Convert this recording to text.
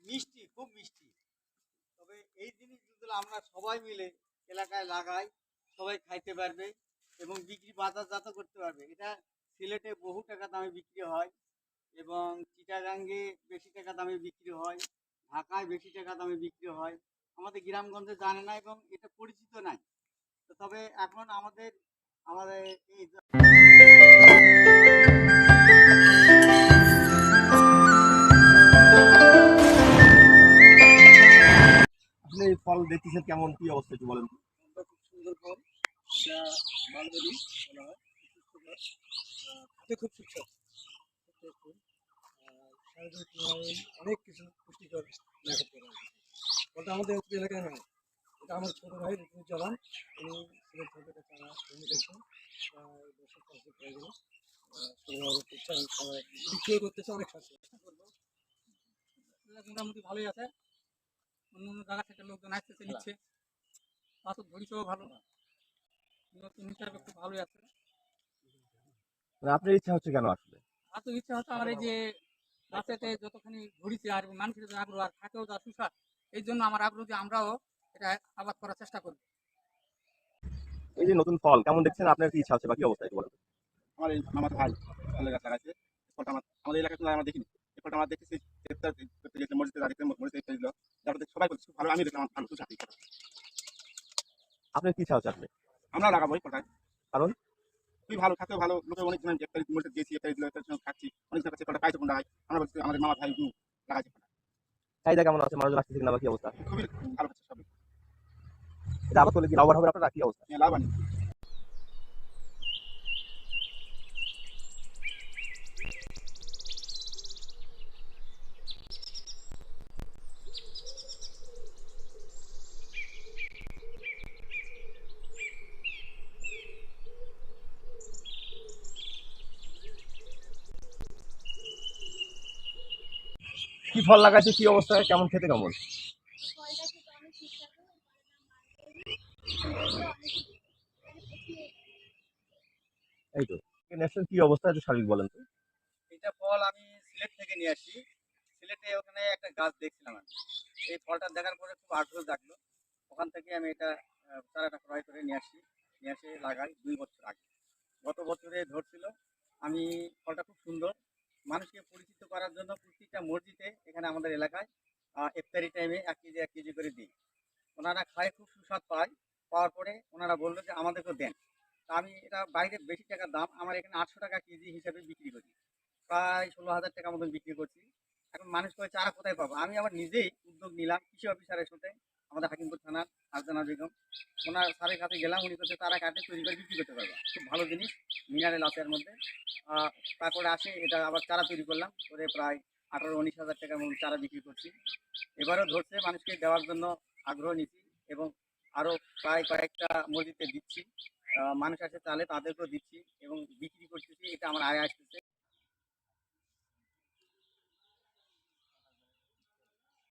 মিষ্টি, খুব মিষ্টি। তবে এই জিনিসগুলো আমরা সবাই মিলে এলাকায় লাগাই, সবাই খাইতে পারবে এবং বিক্রি বাজারজাত করতে পারবে। এটা সিলেটে বহু টাকা দামে বিক্রি হয় এবং চিটাগাঙ্গে বেশি টাকা দামে বিক্রি হয়, ঢাকায় বেশি টাকা দামে বিক্রি হয়। আমাদের গ্রামগঞ্জে জানে না এবং এটা পরিচিত নাই। তবে এখন আমাদের আমাদের এই আপনি এই ফল দেখতেছেন কেমন, কি অবস্থা একটু বলেন তো? ফলটা খুব সুন্দর ফল। এটা মালবেরি বলা হয়। খেতে খুব সুস্বাদু। ফুল শারীরিক অনেক কিছু পুষ্টিকর লেখা করা আছে। ফলটা আমাদের উত্তর এলাকায় নয়, এটা আমার ছোটো ভাই ঋতুজ্জামান, উনি সিলেট থেকে এটা চারা জমি করছেন প্রায় বছর পাঁচেক হয়ে গেল। সরবরাহ করছে, বিক্রিও করতেছে, অনেক চেষ্টা করবো। মোটামুটি ভালোই আছে, অন্য অন্য জায়গা থেকে লোকজন আসতেছে নিচ্ছে, পাথর ধরিছেও ভালো, নতুন হিসাবে খুব ভালোই আছে। মানে আপনার ইচ্ছা হচ্ছে কেন আসলে? এত ইচ্ছা হচ্ছে আমার এই যে গাছেতে যতখানি ধরিছে আর মানুষের যে আগ্রহ আর থাকেও যা সুস্বাদ, এই জন্য আমার আগ্রহ যে আমরাও এটা আবাদ করার চেষ্টা করব। এই যে নতুন ফল কেমন দেখছেন, আপনার কি ইচ্ছা হচ্ছে বা কি অবস্থা একটু বলেন? আমার ভাই ফলের গাছ লাগাইছে। ফলটা আমাদের এলাকায় আমরা দেখিনি। এই ফলটা আমরা দেখেছি ইফতার করতে গেছে মসজিদে, মসজিদে ইফতার দিল। তারপরে সবাই বলছে খুব ভালো, আমি দেখলাম ভালো সুস্বাদু। আপনার কি ইচ্ছা হচ্ছে আসলে? আমরা লাগাবো এই ফলটা, কারণ খুবই ভালো, খেতেও ভালো। লোকে অনেক জন ইফতার মসজিদ গেছি, ইফতার দিল, ইফতার খাচ্ছি, অনেক জন কাছে ফলটা পাইছে কোনটা হয়। আমরা বলছি আমাদের মামা ভাই লাগাইছে ফলটা, চাহিদা কেমন আছে, মানুষজন আসতেছে কিনা বা কি অবস্থা? খুবই ভালো হচ্ছে সবই। এটা আবার করলে কি লাভবান হবে আপনারা, কি অবস্থা? লাভবান। কি ফল লাগাইছে, কি অবস্থা, কেমন, খেতে কেমন? ফলটা খেতে অনেক সুস্বাদু। ফলের নাম মালবেরি। এই তো ন্যাশনাল কি অবস্থা একটু স্বাভাবিক বলেন তো? এটা ফল আমি সিলেট থেকে নিয়ে আসি। সিলেটে ওখানে একটা গাছ দেখছিলাম আমি। এই ফলটা দেখার পরে খুব আগ্রহ জাগলো। ওখান থেকে আমি এটা চারাটা ক্রয় করে নিয়ে আসি, নিয়ে এসে লাগাই 2 বছর আগে। গত বছরে ধরছিল। আমি ফলটা খুব সুন্দর, মানুষকে পরিচিত করার জন্য প্রত্যেকটা মসজিদে এখানে আমাদের এলাকায় ইফতারি টাইমে 1 কেজি 1 কেজি করে দিই। ওনারা খায়, খুব সুস্বাদ পায়। পাওয়ার পরে ওনারা বললো যে আমাদেরকেও দেন। তা আমি এটা বাইরে বেশি টাকার দাম, আমার এখানে 800 টাকা কেজি হিসাবে বিক্রি করি। প্রায় 16,000 টাকা মতন বিক্রি করছি। এখন মানুষ কয় চারা কোথায় পাবো? আমি আবার নিজেই উদ্যোগ নিলাম কৃষি অফিসারের সাথে, আমাদের হাকিমপুর থানার আর্জানা বেগম, ওনার স্যারের কাছে গেলাম। উনি করছে চারা কাটে তৈরি করে বিক্রি করতে পারবা, খুব ভালো জিনিস, মিনারেল আছে এর মধ্যে। তারপরে আসে এটা আবার চারা তৈরি করলাম, করে প্রায় 18-19 হাজার টাকার মতন চারা বিক্রি করছি। এবারও ধরছে, মানুষকে দেওয়ার জন্য আগ্রহ নিচ্ছি এবং আরও প্রায় কয়েকটা মসজিদে দিচ্ছি। মানুষ আসে চালে তাদেরকেও দিচ্ছি এবং বিক্রি করতেছি, এটা আমার আয় আসতেছে।